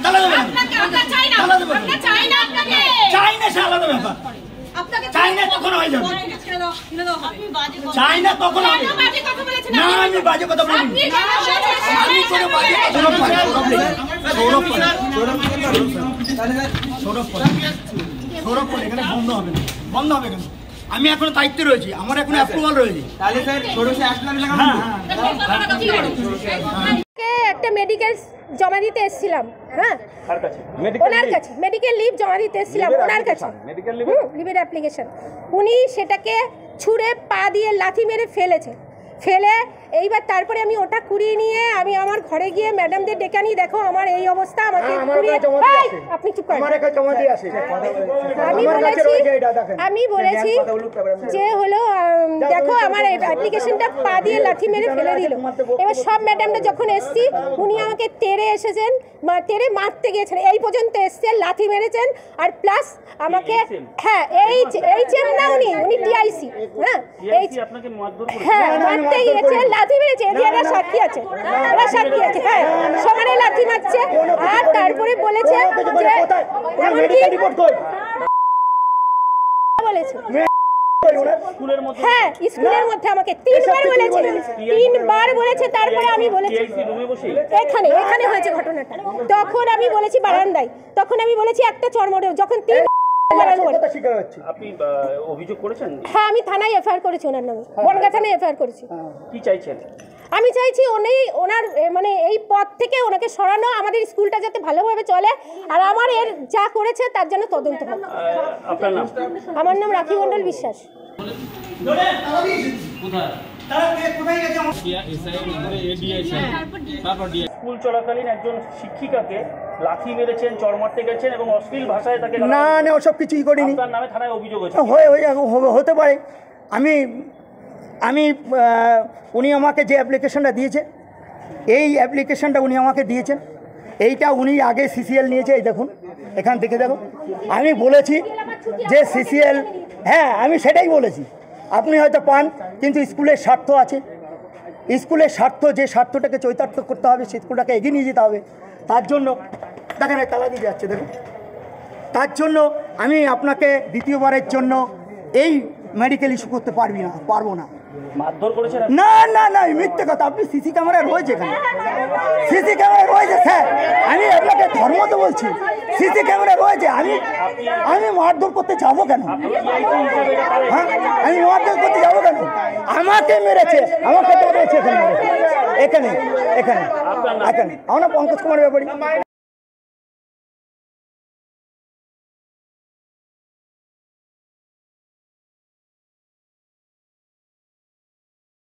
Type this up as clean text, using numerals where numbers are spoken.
তালা দেবো চাই না, সে আলাদা ব্যাপার। চাই না তখন হয়ে যাবে, চাই না তখন হবে না। আমি বাজে কথা বলিনি, আমি কোনো বাজে সৌরভ এখানে বন্ধ হবে না, বন্ধ হবে কেন? আমি এখন দায়িত্বে রয়েছি, আমার এখন অ্যাপ্রুভাল রয়েছে। একটা মেডিকেল জমা দিতে এসেছিলাম, হ্যাঁ ওনার কাছে মেডিকেল লিভ জমা দিতে এসেছিলাম ওনার কাছে, লিভের অ্যাপ্লিকেশন। উনি সেটাকে ছুঁড়ে পা দিয়ে লাথি মেরে ফেলে এইবার তারপরে আমি ওটা কুড়িয়ে নিয়ে আমি আমার ঘরে গিয়ে ম্যাডামদের ডেকে আনি, দেখো আমার এই অবস্থা, আমাকে আপনি চুপ করেন। আমি বলেছি যে হলো দেখো আমার অ্যাপ্লিকেশনটা পা দিয়ে লাথি মেরে ফেলে দিল। এবার সব ম্যাডামরা যখন এসছি উনি আমাকে তেড়ে এসেছেন, তেড়ে মারতে গিয়েছেন, এই পর্যন্ত এসছেন, লাথি মেরেছেন। আর প্লাস আমাকে হ্যাঁ এইচএম না উনি টিআইসি, হ্যাঁ মারতে গিয়েছে, লাথি মেরেছে, এরা সাক্ষী আছে, হ্যাঁ সমানে লাথি মারছে। আর তারপরে বলেছে হ্যাঁ স্কুলের মধ্যে আমাকে তিনবার বলেছে। তারপরে আমি বলেছি এখানে হয়েছে ঘটনাটা, তখন আমি বলেছি বারান্দায়, তখন আমি বলেছি একটা চরমরে, যখন আপনি অভিযোগ করেছেন? হ্যাঁ আমি থানায় এফআইআর করেছি, ওনার নামে বনগাঁ থানায় এফআইআর করেছি। কি চাইছেন? আমি চাইছি ওনার মানে এই পদ থেকে ওনাকে সরানো, আমাদের স্কুলটা যাতে ভালোভাবে চলে, আর আমার এর যা করেছে তার জন্য তদন্ত হবে। আপনার নাম? আমার নাম রাখি মণ্ডল বিশ্বাস। স্কুল চলাকালীন একজন শিক্ষিকাকে লাথি মেরেছেন, চড় মারতে গেছেন এবং অশ্লীল ভাষায় তাকে না ওসব কিছুই করিনি। তার নামে থানায় অভিযোগ হতে পারে। আমি উনি আমাকে যে অ্যাপ্লিকেশনটা দিয়েছে, এই অ্যাপ্লিকেশনটা উনি আমাকে দিয়েছেন, এইটা উনি আগে সিসিএল নিয়েছে। এই দেখুন এখান থেকে দেখুন, আমি বলেছি যে সিসিএল, হ্যাঁ আমি সেটাই বলেছি। আপনি হয়তো পান, কিন্তু স্কুলের স্বার্থ আছে, স্কুলের স্বার্থ, যে স্বার্থটাকে চরিতার্থ করতে হবে, সেই স্কুলটাকে এগিয়ে নিয়ে যেতে হবে। তার জন্য দেখেন তালা দিয়ে যাচ্ছে, দেখুন তার জন্য আমি আপনাকে দ্বিতীয়বারের জন্য এই মেডিকেল ইস্যু করতে পারবো না। না মিথ্যে কথা। আপনি সিসি ক্যামেরা রয়েছে, এখানে সিসি ক্যামেরা রয়েছে স্যার, আমি আপনাকে ধর্ম তো বলছি, সিসি ক্যামেরা রয়েছে। আমি মারধর করতে যাবো কেন? হ্যাঁ আমি মারধর করতে যাবো কেন? আমাকে মেরেছে, আমাকে মেরেছে এখানে আমার নাম পঙ্কজ কুমার ব্যাপারী।